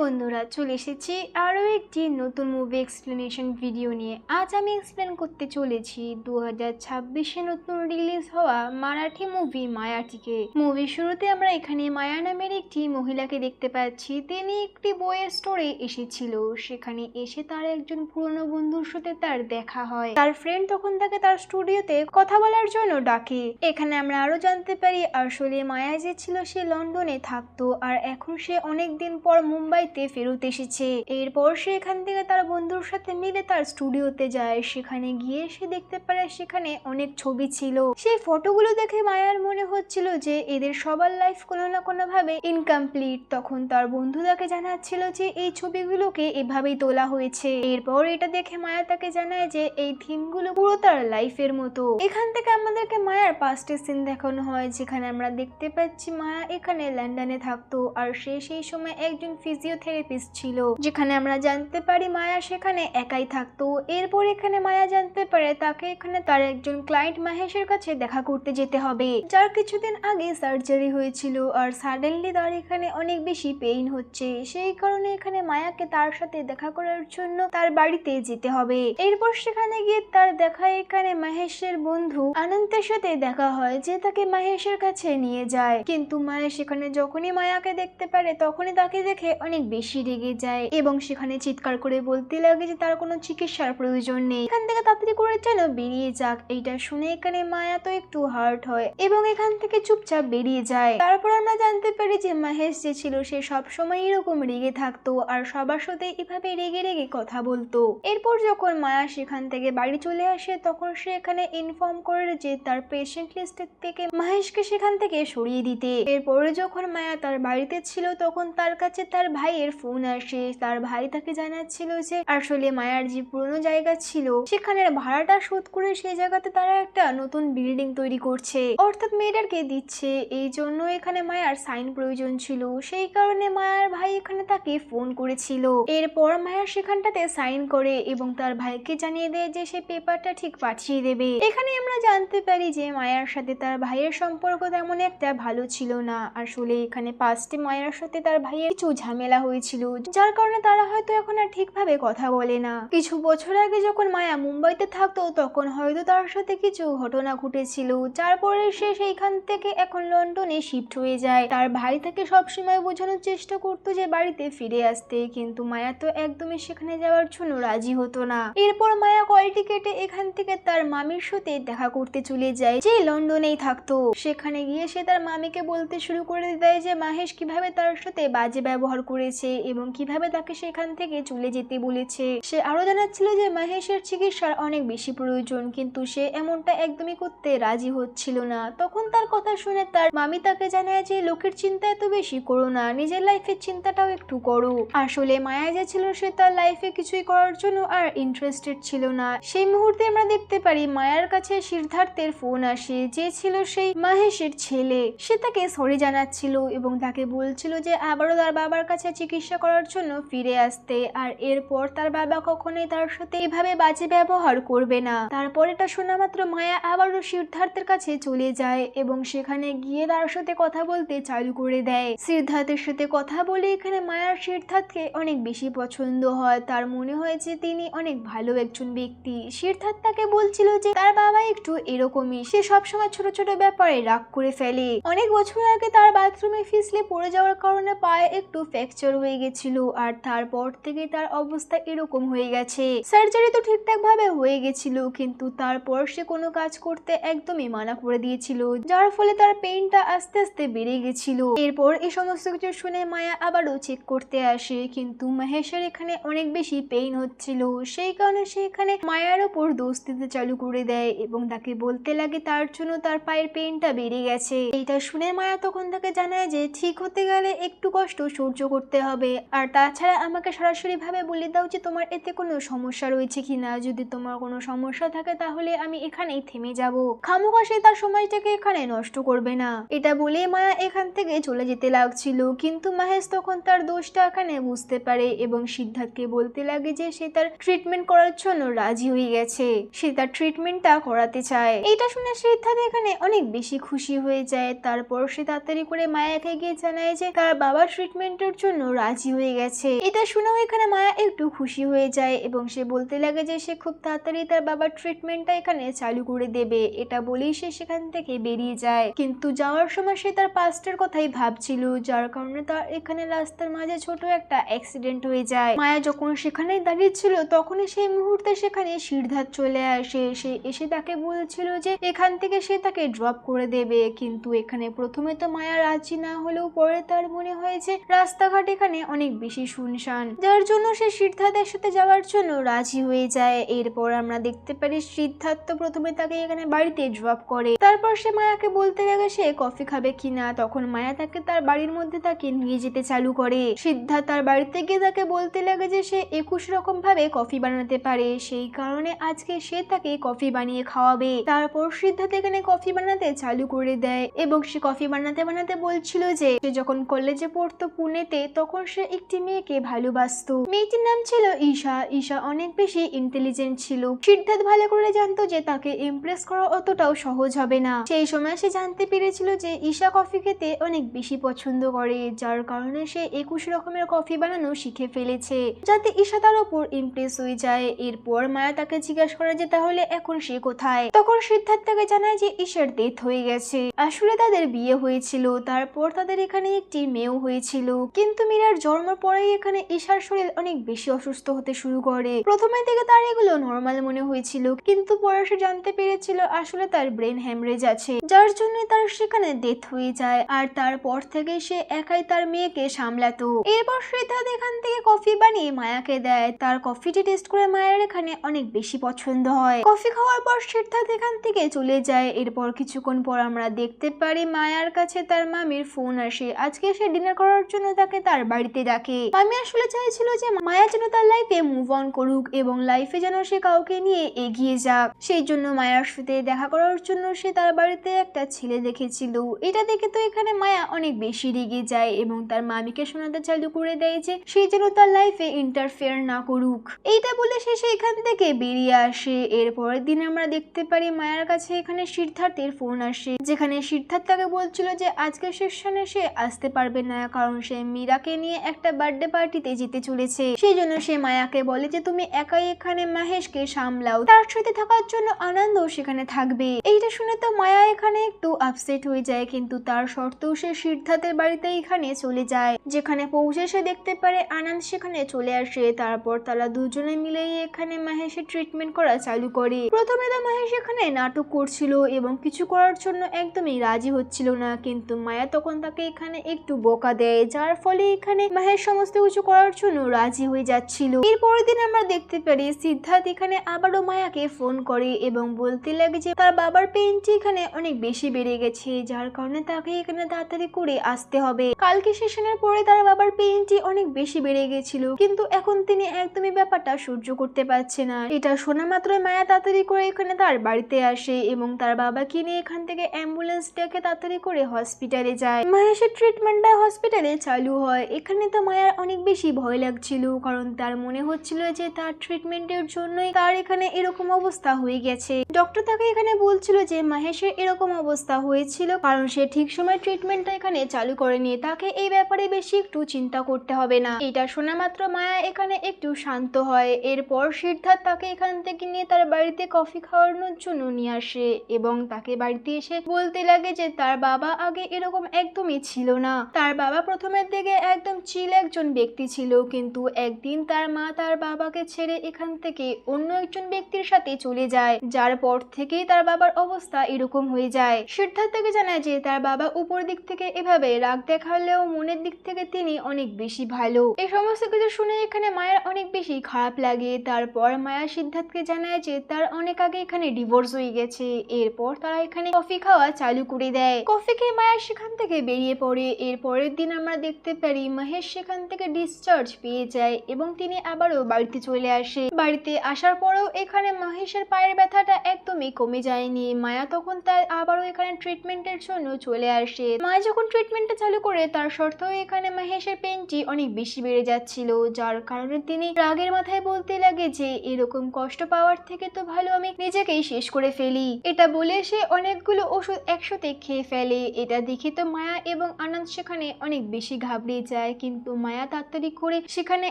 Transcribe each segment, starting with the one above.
বন্ধুরা, চলে এসেছি আরও একটি নতুন মুভি এক্সপ্লেনেশন ভিডিও নিয়ে। আজ আমি এক্সপ্লেন করতে চলেছি 2026-এ নতুন রিলিজ হওয়া মারাঠি মুভি মায়াটিকে। মুভির শুরুতে আমরা এখানে মায়া নামের একটি মহিলাকে দেখতে পাচ্ছি। তিনি একটি বইয়ের স্টোরে এসেছিল। সেখানে এসে তার একজন পুরনো বন্ধুর সাথে তার দেখা হয়। তার ফ্রেন্ড তখন তাকে তার স্টুডিওতে কথা বলার জন্য ডাকে। এখানে আমরা আরো জানতে পারি আসলে মায়া যে ছিল সে লন্ডনে থাকতো, আর এখন সে অনেকদিন পর মুম্বাইতে ফেরত এসেছে। এরপর সে এখান থেকে তার বন্ধুর সাথে মিলে তার স্টুডিওতে যায়। সেখানে গিয়ে সে দেখতে পারে সেখানে অনেক ছবি ছিল। সেই ফটোগুলো দেখে মায়ার মনে হচ্ছিল যে এদের সবার লাইফ কোনো না কোনো ভাবে ইনকমপ্লিট। তখন তার বন্ধু তাকে জানাচ্ছিল যে এই ছবিগুলোকে এভাবেই তোলা হয়েছে। এরপর এটা দেখে মায়া তাকে জানায় যে এই থিমগুলো পুরো তার লাইফের মতো। এখান থেকে আমাদেরকে মায়ার পাস্টের সিন দেখানো হয়, যেখানে আমরা দেখতে পাচ্ছি মায়া এখানে লন্ডনে থাকতো, আর সে সেই সময় একজন ফিজিওথেরাপিস্ট ছিল। যেখানে আমরা জানতে পারি মায়া সেখানে একাই থাকতো। এরপর এখানে মায়া জানতে পারে তাকে এখানে তার একজন ক্লায়েন্ট মাহেশের কাছে দেখা করতে যেতে হবে, যার কিছুদিন আগে সার্জারি হয়েছিল, আর সাডেনলি তার এখানে অনেক বেশি পেইন হচ্ছে। সেই কারণে এখানে মায়াকে তার সাথে দেখা করার জন্য তার বাড়িতে যেতে হবে। এরপর সেখানে গিয়ে তার দেখা এখানে মাহেশের বন্ধু আনন্দের সাথে দেখা হয়, যে তাকে মাহেশের কাছে নিয়ে যায়। কিন্তু মাহেশ সেখানে যখনই মায়াকে দেখতে পারে তখনই তাকে দেখে অনেক বেশি রেগে যায় এবং সেখানে চিৎকার করে বলতে লাগে যে তার কোনো চিকিৎসার প্রয়োজন নেই, এখান থেকে তাড়াতাড়ি করে যেন বেরিয়ে যাক। এইটা শুনে এখানে মায়া তো একটু হার্ট হয় এবং এখান থেকে চুপচাপ বেরিয়ে যায়। তারপর আমরা জানতে পারি যে মাহেশ যে ছিল সে সবসময় এরকম রেগে থাকতো, আর সবার সাথে এভাবে রেগে রেগে কথা বলতো। এরপর যখন মায়া সেখান থেকে বাড়ি চলে আসে তখন সে এখানে ইনফর্ম করে যে তার পেশেন্ট লিস্টের থেকে মাহেশকে সেখান থেকে সরিয়ে দিতে। এরপরে যখন মায়া তার বাড়িতে ছিল তখন তার কাছে তার ভাইয়ের ফোন আসে। তার ভাই তাকে জানাচ্ছিল যে আসলে মায়ার যে পুরনো জায়গা ছিল সেখানের ভাড়াটা শোধ করে সেই জায়গাতে তারা একটা নতুন বিল্ডিং তৈরি করছে, অর্থাৎ মেয়েটাকে দিচ্ছে। এই জন্য এখানে মায়ার সাইন প্রয়োজন ছিল। সেই কারণে মায়ার ভাই এখানে তাকে ফোন করেছিল। এরপর মায়া সেখানটাতে সাইন করে এবং তার ভাইকে জানিয়ে দেয় যে সে পেপারটা ঠিক পাঠিয়ে দেবে। এখানে আমরা জানতে পারি যে মায়ার সাথে তার ভাইয়ের সম্পর্ক তেমন একটা ভালো ছিল না। আসলে এখানে পাস্টে মায়ার সাথে তার ভাইয়ের কিছু ঝামেলা হয়েছিল, যার কারণে তারা হয়তো এখন আর ঠিকভাবে কথা বলে না। কিছু বছর আগে যখন মায়া মুম্বাইতে থাকতো তখন হয়তো তার সাথে কিছু ঘটনা ঘটেছিল, যার পরে সে সেইখান থেকে এখন লন্ডনে শিফট হয়ে যায়। তার ভাই তাকে সবসময় বোঝানোর চেষ্টা করতো যে বাড়িতে ফিরে আসতে, কিন্তু মায়া তো একদমই সেখানে যাওয়ার জন্য রাজি হতো না। এরপর মায়া কলটি কেটে এখান থেকে তার মামির সাথে দেখা করতে চলে যায়, যে লন্ডনেই থাকতো। সেখানে গিয়ে সে তার মামিকে বলতে শুরু করে দেয় যে মাহেশ কিভাবে তার সাথে বাজে ব্যবহার করেছে এবং কিভাবে তাকে সেখান থেকে চলে যেতে বলেছে। সে আরো জানাচ্ছিল যে মাহেশের চিকিৎসার অনেক বেশি প্রয়োজন, কিন্তু সে এমনটা একদমই করতে রাজি হচ্ছিল না। তখন তার কথা শুনে তার মামি তাকে জানায় যে লোকের চিন্তা এত বেশি করো না, নিজের লাইফের চিন্তাটাও একটু করো। আসলে মায়া যে ছিল সে তার লাইফে কিছুই করার জন্য আর ইন্টারেস্টেড ছিল না। সেই মুহূর্তে আমরা দেখতে পারি মায়ার কাছে সিদ্ধার্থের ফোন আসে, যে ছিল সেই মাহেশের ছেলে। সে তাকে সরি জানাচ্ছিল এবং তাকে বলছিল যে আবারও তার বাবার কাছে চিকিৎসা করার জন্য ফিরে আসতে, আর এরপর তার বাবা কখনোই তার সাথে এভাবে বাজে ব্যবহার করবে না। তারপর এটা শোনা মাত্র মায়া আবারও সিদ্ধার্থের কাছে চলে যায় এবং সেখানে গিয়ে তার সাথে কথা বলতে চালু করে দেয়। সিদ্ধার্থের সাথে কথা বলে এখানে মায়ার সিদ্ধার্থকে অনেক বেশি পছন্দ হয়। তার মনে হয় যে তিনি অনেক ভালো একজন ব্যক্তি। সিদ্ধার্থ তাকে বলছিল যে তার বাবা একটু এরকমই, সে সবসময় ছোট ছোট ব্যাপারে রাগ করে ফেলে। অনেক বছর আগে তার বাথরুমে ফিসলে পড়ে যাওয়ার কারণে পায়ে একটু ফ্র্যাকচার হয়ে গেছিল, আর তারপর থেকে তার অবস্থা এরকম হয়ে গেছে। সার্জারি তো ঠিকঠাক ভাবে হয়ে গেছিল, কিন্তু তারপর সে কোনো কাজ করতে একদমই মানা করে দিয়েছিল, যার ফলে তার পেইনটা আস্তে আস্তে বেড়ে গেছিল। এরপর এই সমস্ত কিছু শুনে মায়া আবারও চেক করতে আসে, কিন্তু মহেশের এখানে অনেক বেশি পেইন হচ্ছিল। সেই কারণে সে এখানে মায়ার ওপর দোষ দিতে চালু করে দেয় এবং তাকে বলতে লাগে তার জন্য তার পায়ের পেইনটা বেড়ে গেছে। এটা শুনে মায়া তখন তাকে জানায় যে ঠিক হতে গেলে একটু কষ্ট সহ্য করতে হবে, আর তাছাড়া আমাকে সরাসরি ভাবে বলে দাও যে তোমার এতে কোনো সমস্যা রয়েছে কিনা। যদি তোমার কোনো সমস্যা থাকে তাহলে আমি এখানেই থেমে যাব, খামোখা সে তার সময়টাকে এখানে নষ্ট করবে না। এটা বলে মায়া এখান থেকে চলে যেতে লাগছিল, কিন্তু মাহেশ তখন তার দোষটা এখানে বুঝতে পারে এবং সিদ্ধার্থকে বলতে লাগে যে সে তার ট্রিটমেন্ট করার জন্য রাজি হয়ে গেছে, সে তার ট্রিটমেন্টটা করাতে চায়। এটা শুনে সিদ্ধার্থ এখানে অনেক বেশি খুশি হয়ে যায়। তারপর সে তাড়াতাড়ি করে মায়াকে গিয়ে জানায় যে তার বাবার ট্রিটমেন্টের জন্য রাজি হয়ে গেছে। এটা শুনেও এখানে মায়া একটু খুশি হয়ে যায় এবং সে বলতে লাগে যে সে খুব তাড়াতাড়ি তার বাবার ট্রিটমেন্টটা এখানে চালু করে দেবে। এটা বলেই সে সেখান থেকে বেরিয়ে যায়, কিন্তু যাওয়ার সময় সে তার পাস্টের কথাই ভাবছিল, যার কারণে তার এখানে রাস্তার মাঝে ছোট একটা অ্যাক্সিডেন্ট হয়ে যায়। মায়া যখন সেখানেই দাঁড়িয়ে ছিল তখনই সেই মুহূর্তে সেখানে সিদ্ধার্থ চলে আসে। সে এসে তাকে বলছিল যে এখান থেকে সে তাকে ড্রপ করে দেবে, কিন্তু এখানে প্রথমে তো মায়া রাজি না হলেও পরে তার মনে হয় যে রাস্তাঘাট এখানে অনেক বেশি শুনশান, যার জন্য সে সিদ্ধার্থের সাথে যাওয়ার জন্য রাজি হয়ে যায়। এরপর আমরা দেখতে পারি সিদ্ধার্থ প্রথমে তাকে এখানে বাড়িতে ড্রপ করে, তারপর সে মায়াকে বলতে লাগে সে কফি খাবে কিনা। তখন মায়া তাকে তার বাড়ির মধ্যে তাকে নিয়ে যেতে চালু করে। সিদ্ধার্থ তার বাড়িতে গিয়ে তাকে বলতে লাগে যে সে 21 রকম ভাবে কফি বানাতে পারে, সেই কারণে আজকে সে তাকে কফি বানিয়ে খাওয়াবে। তারপর সিদ্ধার্থ এখানে কফি বানাতে চালু করে দেয় এবং সে কফি বানাতে বানাতে বলছিল যে সে যখন কলেজে পড়তো পুনেতে তখন সে একটি মেয়েকে ভালোবাসতো। মেয়েটির নাম ছিল ঈশা। ঈশা অনেক বেশি ইন্টেলিজেন্ট ছিল। সিদ্ধার্থ ভালো করে জানতো যে তাকে ইমপ্রেস করা অতটাও সহজ হবে না। সেই সময় সে জানতে পেরেছিল যে ঈশা কফি খেতে অনেক বেশি পছন্দ করে, যার কারণে সে 21 রকমের কফি বানানো শিখে ফেলেছে যাতে ঈশা তার উপর ইমপ্রেস হয়ে যায়। এরপর মায়া তাকে জিজ্ঞাসা করে যে তাহলে এখন সে কোথায়। তখন সিদ্ধার্থ তাকে জানায় যে ঈশার ডেথ হয়ে গেছে, আসলে তাদের বিয়ে হয়েছিল, তারপর তাদের এখানে একটি মেয়েও হয়েছিল, কিন্তু মীরার জন্মের পরেই এখানে ঈশার শরীর অনেক বেশি অসুস্থ হতে শুরু করে। প্রথমে থেকে তার এগুলো নর্মাল মনে হয়েছিল, কিন্তু পরে সে জানতে পেরেছিল আসলে তার ব্রেন হ্যামরেজ আছে, যার জন্য তার সেখানে ডেথ হয়ে যায়। আর তারপর থেকে সে একাই তার মেয়েকে সামলাতো। এরপর সিদ্ধার্থ এখান থেকে কফি বানিয়ে মায়াকে দেয়। তার কফিটি টেস্ট করে মায়ের এখানে অনেক বেশি পছন্দ হয়। কফি খাওয়ার পর সিদ্ধার্থ এখান থেকে চলে যায়। এরপর কিছুক্ষণ পর আমরা দেখতে পারি মায়ার কাছে তার মামির ফোন আসে। আজকে সে ডিনার করার জন্য তাকে তার বাড়িতে ডাকে। মামি আসলে চাইছিল যে মায়া যেন তার লাইফে মুভ অন করুক এবং লাইফে যেন সে কাউকে নিয়ে এগিয়ে যাক, সেই জন্য মায়ার সাথে দেখা করার জন্য সে তার বাড়িতে একটা ছেলে দেখেছিল। এটা দেখে তো এখানে মায়া অনেক বেশি রেগে যায় এবং তার মামিকে শোনাতে চালু করে দেয় যে সে যেন তার লাইফে ইন্টারফেয়ার না করুক। এইটা বলে সে সেখান থেকে বেরিয়ে আসে। এর পরের দিন আমরা দেখতে পারি মায়ার কাছে এখানে সিদ্ধার্থের ফোন আসে, যেখানে সিদ্ধার্থ তাকে বলছিল যে আজকে সেশনে সে আসতে পারবে না কারণ সে মীরাকে নিয়ে একটা বার্থডে পার্টিতে যেতে চলেছে। সেই জন্য সে মায়াকে বলে যে তুমি একাই এখানে মহেশকে সামলাও, তার সাথে থাকার জন্য আনন্দও সেখানে থাকবে। এইটা শুনে তো মায়া এখানে একটু আপসেট হয়ে যায়, কিন্তু তার সত্ত্বেও সে সিদ্ধার্থের বাড়িতে এখানে চলে যায়, যেখানে পৌঁছে সে দেখতে পারে আনন্দ সেখানে চলে আসে। তারপর তারা দুজনে মিলেই এখানে মহেশের ট্রিটমেন্ট করা চালু করে। প্রথমে তো মহেশ এখানে নাটক করছিল এবং কিছু করার জন্য একদমই রাজি হচ্ছিল না, কিন্তু মায়া তখন তাকে এখানে একটু বোকা দেয়, যার ফলে এখানে মহেশ সমস্ত কিছু করার জন্য রাজি হয়ে যাচ্ছিল। এর পরের দিন আমরা দেখতে পারি সিদ্ধার্থ এখানে আবারও মায়াকে ফোন করে এবং বলতে লাগে যে তার বাবার পেইনটি এখানে অনেক বেশি বেড়ে গেছে, যার কারণে তাকে এখানে তাড়াতাড়ি করে আসতে হবে। কালকে সেশনের পরে তার বাবার পেইনটি অনেক বেশি বেড়ে গেছিল, কিন্তু এখন তিনি একদমই ব্যাপারটা সহ্য করতে পারছে না। এটা শোনা মাত্রই মায়া তাড়াতাড়ি করে এখানে তার বাড়িতে আসে এবং তার বাবাকে নিয়ে এখান থেকে অ্যাম্বুলেন্স ডেকে তাড়াতাড়ি করে হসপিটালে যায়। মহেশের ট্রিটমেন্টটা হসপিটালে চালু হয়। এখানে তো মায়ার অনেক বেশি ভয় লাগছিল, কারণ তার মনে হচ্ছিল যে তার ট্রিটমেন্টের জন্যই তার এখানে এরকম অবস্থা হয়ে গেছে। ডক্টর তাকে এখানে বলছিল যে মহেশের এরকম অবস্থা হয়েছিল কারণ সে ঠিক সময় ট্রিটমেন্টটা এখানে চালু করেনি, তাকে এই ব্যাপারে বেশি একটু চিন্তা করতে হবে না। এটা শোনা মাত্র মায়া এখানে একটু শান্ত হয়। এরপর সিদ্ধার্থ তাকে এখান থেকে নিয়ে তার বাড়িতে কফি খাওয়ানোর জন্য নিয়ে আসে এবং তাকে বাড়িতে এসে বলতে লাগে যে তার বাবা আগে এরকম একদমই ছিল না। তার বাবা প্রথমের দিকে একদম চিল একজন ব্যক্তি ছিল, কিন্তু একদিন তার মা তার বাবাকে ছেড়ে এখান থেকে অন্য একজন ব্যক্তির সাথে চলে যায়, যার পর থেকেই তার বাবার অবস্থা এরকম হয়ে যায়। সিদ্ধার্থকে জানায় যে তার বাবা উপর দিক থেকে এভাবে রাগ দেখালেও মনের দিক থেকে তিনি অনেক বেশি ভালো। এই সমস্ত কিছু শুনে এখানে মায়ের অনেক বেশি খারাপ লাগে। তারপর মায়া সিদ্ধার্থকে জানায় যে তার অনেক আগে এখানে ডিভোর্স হয়ে গেছে। এরপর তারা এখানে কফি খাওয়া চালু করে দেয়। কফি খেয়ে মায়া সেখান থেকে বেরিয়ে পড়ে। এর পরের দিন আমরা দেখতে পারি মহেশ সেখান থেকে ডিসচার্জ পেয়ে যায় এবং তিনি আবারও বাড়িতে চলে আসে। বাড়িতে আসার পরেও এখানে মহেশের পায়ের ব্যথাটা একদমই কমে যায়নি। মায়া তখন তার আবারও এখানে ট্রিটমেন্টের জন্য চলে আসে। মায়া যখন ট্রিটমেন্টটা চালু করে তার সত্ত্বেও এখানে মহেশের পেনটি অনেক বেশি বেড়ে যাচ্ছিল, যার কারণে তিনি রাগের মাথায় বলতে লাগে যে এরকম কষ্ট পাওয়ার থেকে তো ভালো আমি নিজেকেই শেষ করে ফেলি। এটা বলে সে অনেকগুলো ওষুধ একসাথে খেয়ে ফেলে। এটা দেখে তো মায়া এবং আনন্দ সেখানে অনেক বেশি ঘাবড়ে যায়, কিন্তু মায়া তাড়াতাড়ি করে সেখানে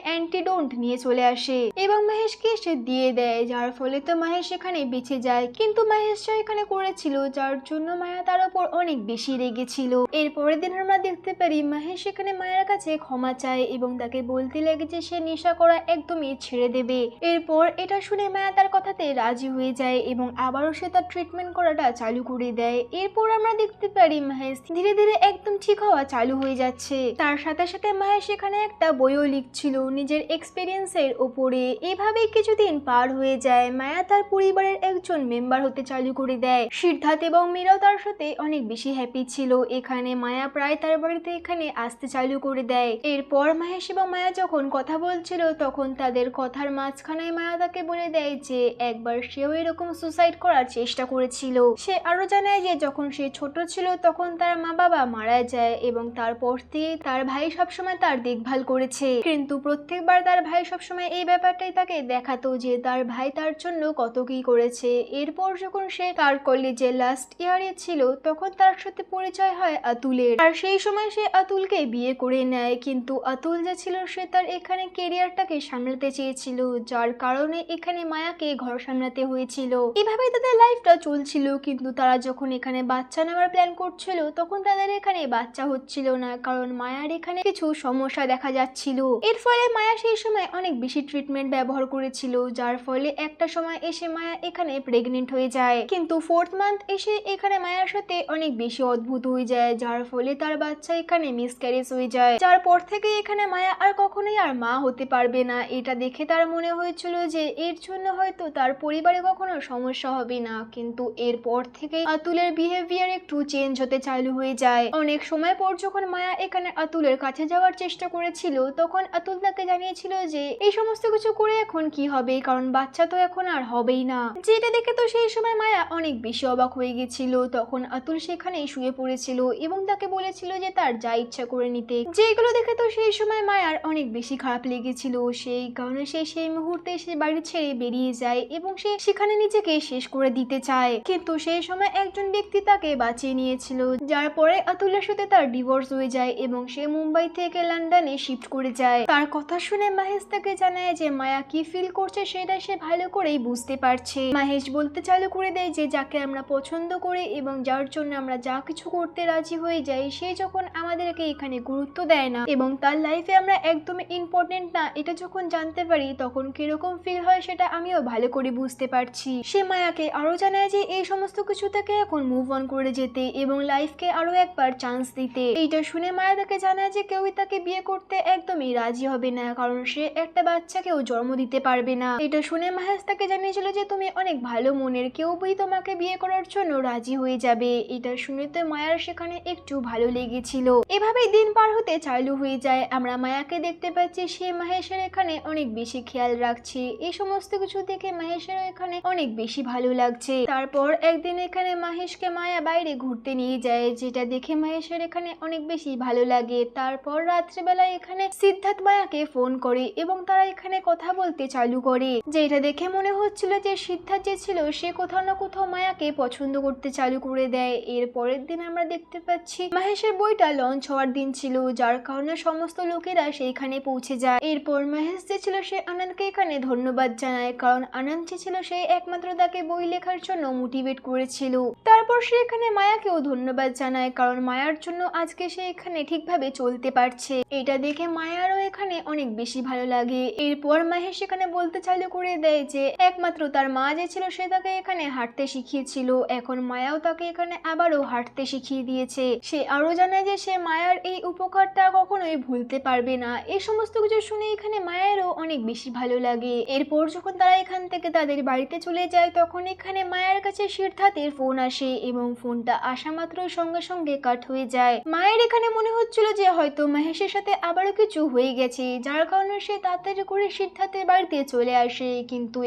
অ্যান্টিডোট নিয়ে চলে আসে এবং মহেশকে সে দিয়ে দেয়, যার ফলে তো মহেশ সেখানে বেঁচে যায়। কিন্তু মহেশ যা এখানে করেছিল যার জন্য মায়া তার উপর অনেক বেশি রেগেছিল। এর পরের দিন আমরা দেখতে পারি মহেশ সেখানে মায়ের কাছে ক্ষমা চায় এবং তাকে বলতে লাগে যে সে নেশা করা একদমই ছেড়ে দেবে। এরপর এটা শুনে মায়া তার কথাতে রাজি হয়ে যায় এবং আবারও সে তার ট্রিটমেন্ট করাটা চালু করে দেয়। এরপর আমরা দেখতে পারি মহেশ ধীরে ধীরে একদম ঠিক হওয়া চালু হয়ে যাচ্ছে। তার সাথে সাথে মহেশ এখানে একটা বইও লিখছিল নিজের এক্সপিরিয়েন্সের ওপরে। এভাবেই কিছুদিন পার হয়ে যায়। মায়া তার পরিবারের একজন মেম্বার হতে চালু করে দেয়। সিদ্ধার্থ এবং মীরাও তার সাথে অনেক বেশি হ্যাপি ছিল। এখানে মায়া প্রায় তার বাড়িতে এখানে আসতে চালু করে দেয়। এরপর মহেশ এবং মায়া যখন কথা বলছিল তখন তাদের কথার মাঝখানে মায়া তাকে বলে দেয় যে একবার সেও এরকম সুসাইড করার চেষ্টা করেছিল। সে আরো জানায় যে যখন সে ছোট ছিল তখন তার মা বাবা মারা যায় এবং তারপর থেকে তার ভাই সবসময় তার দেখভাল করেছে, কিন্তু প্রত্যেকবার তার ভাই সবসময় এই ব্যাপারটাই তাকে দেখাতো যে তার ভাই তার জন্য কত কি করেছে। এরপর যখন সে তার কলেজে লাস্ট ইয়ারে ছিল তখন তার সাথে পরিচয় হয় আতুলের, আর সেই সময় সে আতুলকে বিয়ে করে নেয়। কিন্তু আতুল যে ছিল সে তার এখানে কেরিয়ারটাকে সামলাতে চেয়েছিল, যার কারণে এখানে মায়াকে ঘর সামলাতে হয়েছিল। এভাবে তাদের লাইফটা চলছিল, কিন্তু তারা যখন এখানে বাচ্চা নেওয়ার প্ল্যান করছিল তখন তাদের এখানে বাচ্চা হচ্ছিল না, কারণ মায়ার এখানে কিছু সমস্যা দেখা যাচ্ছিল। এর ফলে মায়া সেই সময় অনেক বেশি ট্রিটমেন্ট ব্যবহার করেছিল, যার ফলে একটা সময় এসে মায়া এখানে প্রেগনেন্ট হয়ে যায়। কিন্তু 4th মান্থ এসে এখানে মায়ার সাথে অনেক বেশি অদ্ভুত হয়ে যায়, যার ফলে তার বাচ্চা এখানে মিসক্যারেজ হয়ে যায়। যার পর থেকে এখানে মায়া আর কখনোই আর মা হতে পারবে না। এটা দেখে তার মনে হয়েছিল যে এর জন্য হয়তো তার পরিবারে কখনো সমস্যা হবে না, কিন্তু এরপর থেকে আতুলের বিহেভিয়ার একটু চেঞ্জ হতে চালু হয়ে যায়। অনেক সময় পর যখন মায়া এখানে আতুলের কাছে যাওয়ার চেষ্টা করেছিল তখন আতুল তাকে জানিয়েছিল যে এই সমস্ত কিছু করে এখন কি হবে, কারণ বাচ্চা তো এখন আর হবেই না। যেটা দেখে তো সেই সময় মায়া অনেক বেশি অবাক হয়ে গেছিল। তখন আতুল সেখানেই শুয়ে পড়েছিল এবং তাকে বলেছিল যে তার যা ইচ্ছা করে নিতে, যেগুলো দেখে তো সেই সময় মায়ার অনেক বেশি খারাপ লেগেছিল। সেই কারণে সে সেই মুহূর্তে সে বাড়ি ছেড়ে বেরিয়ে যায় এবং সে সেখানে নিজেকে শেষ করে দিতে চায়। কিন্তু সেই সময় একজন ব্যক্তি তাকে বাঁচিয়ে নিয়েছিল, যার পরে আতুলের সাথে তার ডিভোর্স হয়ে যায় এবং সে মুম্বাই থেকে লন্ডনে শিফট করে যায়। তার কথা শুনে মহেশ তাকে জানায় যে মায়া কি ফিল করছে সেটা সে ভালো করেই বুঝতে পারছে। মহেশ বলতে চালু করে দেয় যে যাকে আমরা পছন্দ করি এবং যার জন্য আমরা যা কিছু করতে রাজি হয়ে যাই সে যখন আমাদেরকে এখানে গুরুত্ব দেয় না এবং তার লাইফে আমরা একদমই ইম্পর্টেন্ট না এটা যখন জানতে পারি তখন কিরকম ফিল হয় সেটা আমিও ভালো করে বুঝতে পারছি। সে মায়াকে আরো জানায় যে এই সমস্ত কিছু থেকে এখন মুভ অন করে যেতে এবং লাইফকে আরো একবার চান্স দিতে। এইটা শুনে মায়া তাকে জানায় যে কেউই তাকে বিয়ে করতে একদমই রাজি হবে না, কারণ সে একটা বাচ্চাকেও জন্ম দিতে পারবে না। এটা শুনে মহেশ তাকে জানিয়েছিল যে তুমি অনেক ভালো মনের, কেউই তোমাকে বিয়ে করার জন্য রাজি হয়ে যাবে। এটা শুনে তো মায়ার সেখানে একটু ভালো লেগেছিল। এভাবেই দিন পার হতে চালু হয়ে যায়। আমরা মায়াকে দেখতে পাচ্ছি সে মহেশের এখানে অনেক বেশি খেয়াল রাখছে। এই সমস্ত কিছু দেখে মহেশের এখানে অনেক বেশি ভালো লাগছে। তারপর একদিন এখানে মহেশকে মায়া বাইরে ঘুরতে নিয়ে যায়, যেটা দেখে মহেশের এখানে অনেক বেশি ভালো লাগে। তারপর রাত্রেবেলা এখানে সিদ্ধার্থ মায়াকে ফোন করে এবং তারা এখানে কথা বলতে চালু করে, যেটা দেখে মনে হচ্ছিল যে সিদ্ধার্থ যে ছিল সে কোথাও না কোথাও মায়াকে পছন্দ করতে চালু করে দেয়। এর পরের দিন আমরা দেখতে পাচ্ছি মহেশের বইটা লঞ্চ হওয়ার দিন ছিল, যার কারণে সমস্ত লোকেরা সেইখানে পৌঁছে যায়। এরপর মহেশ যে ছিল সে আনন্দকে এখানে ধন্যবাদ জানায়, কারণ আনন্দ যে ছিল সে একমাত্র তাকে বই লেখার জন্য মোটিভেট করেছিল। তারপর সে এখানে মায়াকেও ধন্যবাদ জানায়, কারণ মায়ার জন্য আজকে সে এখানে ঠিকভাবে চলতে পারছে। এটা দেখে মায়ারও এখানে অনেক বেশি ভালো লাগে। এরপর মহেশ এখানে বলতে চালু করে দেয় যে একমাত্র তার মা যে ছিল সে তাকে এখানে হাঁটতে শিখিয়েছিল, এখন মায়াও তাকে এখানে আবারও হাঁটতে শিখিয়ে দিয়েছে। সে আরো জানায় যে সে মায়ার এই উপকারটা কখনোই ভুলতে পারবে না। এই সমস্ত কিছু শুনে এখানে মায়ারও অনেক বেশি ভালো লাগে। এরপর যখন তারা এখান থেকে তাদের বাড়িতে চলে যায় তখন এখানে মায়ার কাছে সিদ্ধার্থের ফোন আসে এবং ফোনটা আসা মাত্র সঙ্গে সঙ্গে কাট হয়ে যায়। মায়ের এখানে মনে হচ্ছিল যে হয়তো মহেশের সাথে আবারও কিছু হয়ে গেছে, যার কারণে সে তাড়াতাড়ি করে সিদ্ধার্থের বাড়িতে চলে আসে। কিন্তু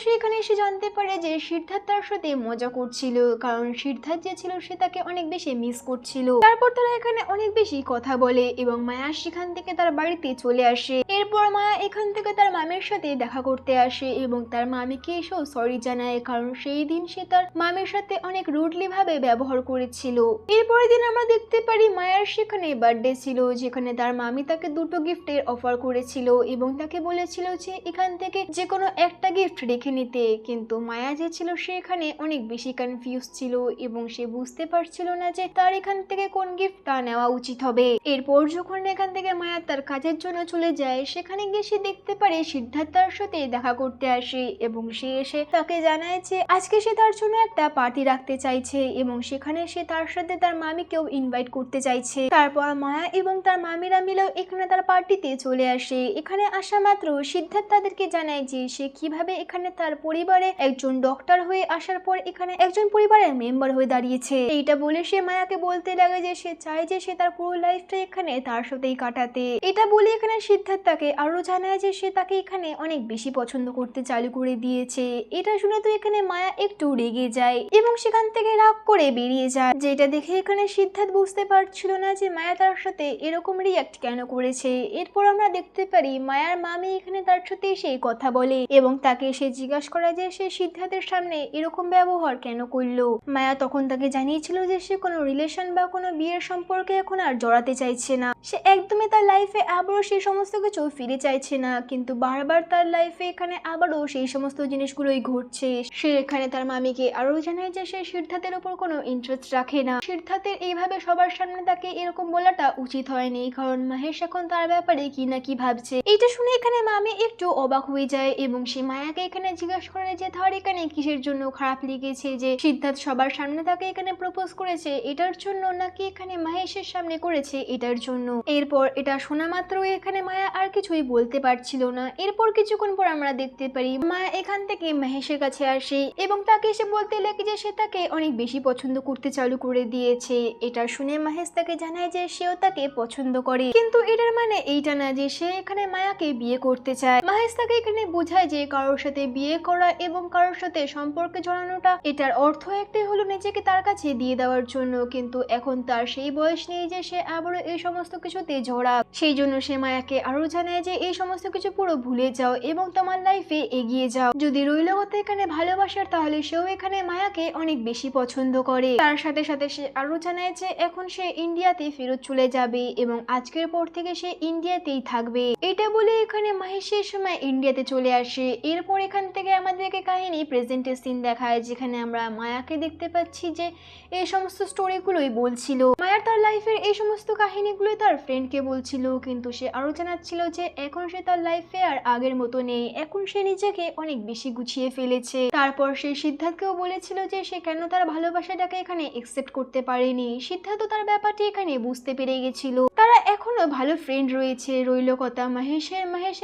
সে এখানে এসে জানতে পারে যে সিদ্ধার্থ তার সাথে মজা করছিল, কারণ সিদ্ধার্থ যে ছিল সে তাকে অনেক বেশি মিস করছিল। তারপর তারা এখানে অনেক বেশি কথা বলে এবং মায়া সেখান থেকে তার বাড়িতে চলে আসে। এরপর মায়া এখান থেকে তার মামির সাথে দেখা করতে আসে এবং তার মামিকে এসেও সরি জানায়, কারণ সেই দিন সে তার মামির সাথে অনেক রুডলি ভাবে ব্যবহার করেছিল। এরপরের দিন আমরা দেখতে পারি মায়ার সেখানে বার্থডে ছিল। ছিল, যেখানে তার মামি তাকে দুটো গিফটের অফার করেছিল এবং তাকে বলেছিল যে এখান থেকে যে কোনো একটা গিফট রেখে নিতে। কিন্তু মায়া যে ছিল সে এখানে অনেক বেশি কনফিউজ ছিল এবং সে বুঝতে পারছিল না যে তার এখান থেকে কোন গিফটটা নেওয়া উচিত হবে। এরপর যখন এখান থেকে মায়া তার কাজের জন্য চলে যায়, সেখানে গিয়ে সে দেখতে পারে সিদ্ধার্থ তার সাথে দেখা করতে আসে এবং সে এসে তাকে জানায় যে আজকে সে তার জন্য একটা পার্টি রাখতে চাইছে এবং সেখানে সে তার সাথে তার মামিকেও ইনভাইট করতে চাইছে। তারপর মায়া এবং তার মামিরা মিলেও এখানে তার পার্টিতে চলে আসে। এখানে আসা মাত্র সিদ্ধার্থ তাদেরকে জানায় যে সে কিভাবে এখানে তার পরিবারে একজন ডক্টর হয়ে আসার পর এখানে একজন পরিবারের মেম্বার হয়ে দাঁড়িয়েছে। এইটা বলে সে মায়াকে বলতে লাগে যে সে চায় যে সে তার পুরো লাইফটা এখানে তার সাথেই কাটাতে। এটা বলে এখানে সিদ্ধার্থ তাকে আরো জানায় যে সে তাকে এখানে অনেক বেশি পছন্দ করতে চালু করে দিয়েছে। এটা শুনে তো এখানে মায়া একটু রেগে যায় এবং সেখান থেকে রাগ করে বেরিয়ে যায়, যেটা দেখে এখানে সিদ্ধার্থ বুঝতে পারছিল না যে মায়া তার সাথে এরকম রিয়াক্ট কেন করেছে। এরপর আমরা দেখতে পারি মায়ার মামি এখানে তার সাথে এসে কথা বলে এবং তাকে এসে জিজ্ঞাসা করা যে সে সিদ্ধার্থের সামনে এরকম ব্যবহার কেন করলো। মায়া তখন তাকে জানিয়েছিল যে সে কোনো রিলেশন বা কোনো বিয়ের সম্পর্কে এখন আর জড়াতে চাইছে না। সে একদমই তার লাইফে আবারও সেই সমস্ত কিছু ফিরে চাইছে না, কিন্তু বারবার তার লাইফে এখানে আবারও সেই সমস্ত জিনিসগুলোই ঘটছে। সে এখানে তার মামিকে আরো জানায় যে সে সিদ্ধার্থের উপর কোনো ইন্টারেস্ট রাখে না। সিদ্ধার্থের এইভাবে সবার সামনে তাকে এরকম বলাটা উচিত হয়নি, কারণ মহেশ এখন তার ব্যাপারে কি না কি ভাবছে। এইটা শুনে এখানে মামি একটু অবাক হয়ে যায় এবং সে মায়াকে এখানে জিজ্ঞাসা করে যে তার এখানে কিসের জন্য খারাপ লেগেছে যে সিদ্ধার্থ সবার সামনে তাকে এখানে প্রপোজ করেছে এটার জন্য, নাকি এখানে মহেশের সামনে করেছে এটার জন্য। এরপর এটা শোনা মাত্র এখানে মায়া আর কিছুই বলতে পারছিল না। এরপর কিছুক্ষণ পর আমরা দেখতে পারি মায়া এখান থেকে মহেশের কাছে আসে এবং তাকে এসে বলতে লাগে যে সে তাকে অনেক বেশি পছন্দ করতে চালু করে দিয়েছে। এটা শুনে মহেশ তাকে জানায় যে সেও তাকে পছন্দ করে, কিন্তু এটার মানে এইটা না যে সে এখানে মায়াকে বিয়ে করতে চায়। মহেশ তাকে এখানে বোঝায় যে কারোর সাথে বিয়ে করা এবং কারোর সাথে সম্পর্কে জড়ানোটা এটার অর্থ একটাই হলো নিজেকে তার কাছে দিয়ে দেওয়ার জন্য, কিন্তু এখন তার সেই বয়স নেই যে সে আবারও এই সমস্ত কিছুতে জড়া। সেই জন্য সে মায়াকে আরো জানায় যে এই সমস্ত কিছু পুরো ভুলে যাও এবং তোমার লাইফে এগিয়ে যাও। যদি রইল কথা এখানে ভালোবাসার, তাহলে সেও এখানে মায়াকে অনেক বেশি পছন্দ করে। তার সাথে সাথে সে আরো জানায় যে এখন সে ইন্ডিয়াতে ফেরত চলে যাবে এবং আজকের পর থেকে সে ইন্ডিয়াতেই থাকবে। এটা বলে এখানে মহেশ সেই সময় ইন্ডিয়াতে চলে আসে। এরপর এখান থেকে আমাদেরকে কাহিনী প্রেজেন্টের সিন দেখায়, যেখানে আমরা মায়াকে দেখতে পাচ্ছি যে এই সমস্ত স্টোরিগুলোই বলছিল। মায়ার তার লাইফের এই সমস্ত কাহিনীগুলোই তার ফ্রেন্ডকে বলছিল, কিন্তু সে আরো জানাচ্ছিল যে এখন সে তার লাইফে আর আগের মতো নেই, এখন সে নিজেকে অনেক বেশি গুছিয়ে ফেলেছে। তারপর সে সিদ্ধার্থকেও বলেছিল যে সে কেন তার ভালোবাসাটাকে এখানে একসেপ্ট করতে পারেনি। সিদ্ধার্থ তার ব্যাপারটি এখানে বুঝতে পেরে গেছিল। তারা এখনো ভালো ফ্রেন্ড রয়েছে। রইল কথা মহেশ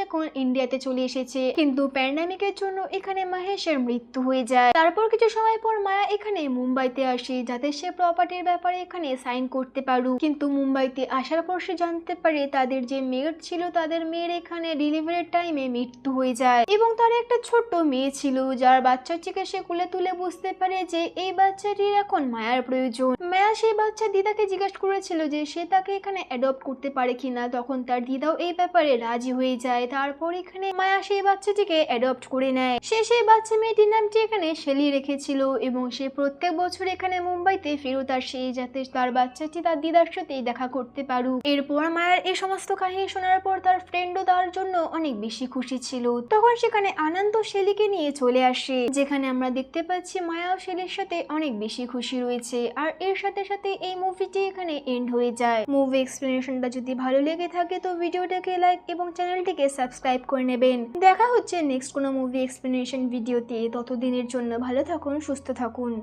এখন ইন্ডিয়াতে চলে এসেছে, কিন্তু প্যান্ডামিকের জন্য এখানে মহেশের মৃত্যু হয়ে যায়। তারপর কিছু সময় পর মায়া এখানে মুম্বাইতে আসে যাতে সে প্রপার্টির ব্যাপারে এখানে সাইন করতে পারুক, কিন্তু মুম্বাইতে আসার পর সে জানতে পারে তাদের যে মেয়ের ছিল তাদের মেয়ের এখানে ডেলিভারির টাইমে মৃত্যু হয়ে যায় এবং তার একটা ছোট্ট মেয়ে ছিল যার বাচ্চাটিকে সে কোলে তুলে বুঝতে পারে যে এই বাচ্চাটির এখন মায়ার প্রয়োজন। মায়া সেই বাচ্চা দিদাকে জিজ্ঞাসা করেছিল যে সে তাকে এখানে অ্যাডপ্ট করতে পারে কিনা, তখন তার দিদাও এই ব্যাপারে রাজি হয়ে যায়। তারপর এখানে মায়া সেই বাচ্চাটিকে অ্যাডপ্ট করে নেয়। সে সেই বাচ্চা মেয়েটির নামটি এখানে শেলি রেখেছিল এবং সে প্রত্যেক বছর এখানে মুম্বাইতে ফেরত আসে যাতে তার বাচ্চাটি তার দিদার সাথে দেখা করতে পারুক। এরপর মায়ার এই সমস্ত কাহিনী শোনার পর তার ফ্রেন্ডও তার জন্য অনেক বেশি খুশি ছিল। তখন সেখানে আনন্দ শেলিকে নিয়ে চলে আসে, যেখানে আমরা দেখতে পাচ্ছি মায়া ও শেলির সাথে অনেক বেশি খুশি রয়েছে। আর এর সাথে সাথে এই মুভিটি এখানে এন্ড হয়ে যায়। মুভি এক্সপ্লেনেশনটা যদি ভালো লেগে থাকে তো ভিডিওটাকে লাইক এবং চ্যানেলটিকে সাবস্ক্রাইব করে নেবেন। দেখা হচ্ছে নেক্সট কোনো মুভি এক্সপ্লেনেশন ভিডিওতে। ততদিনের জন্য ভালো থাকুন, সুস্থ থাকুন।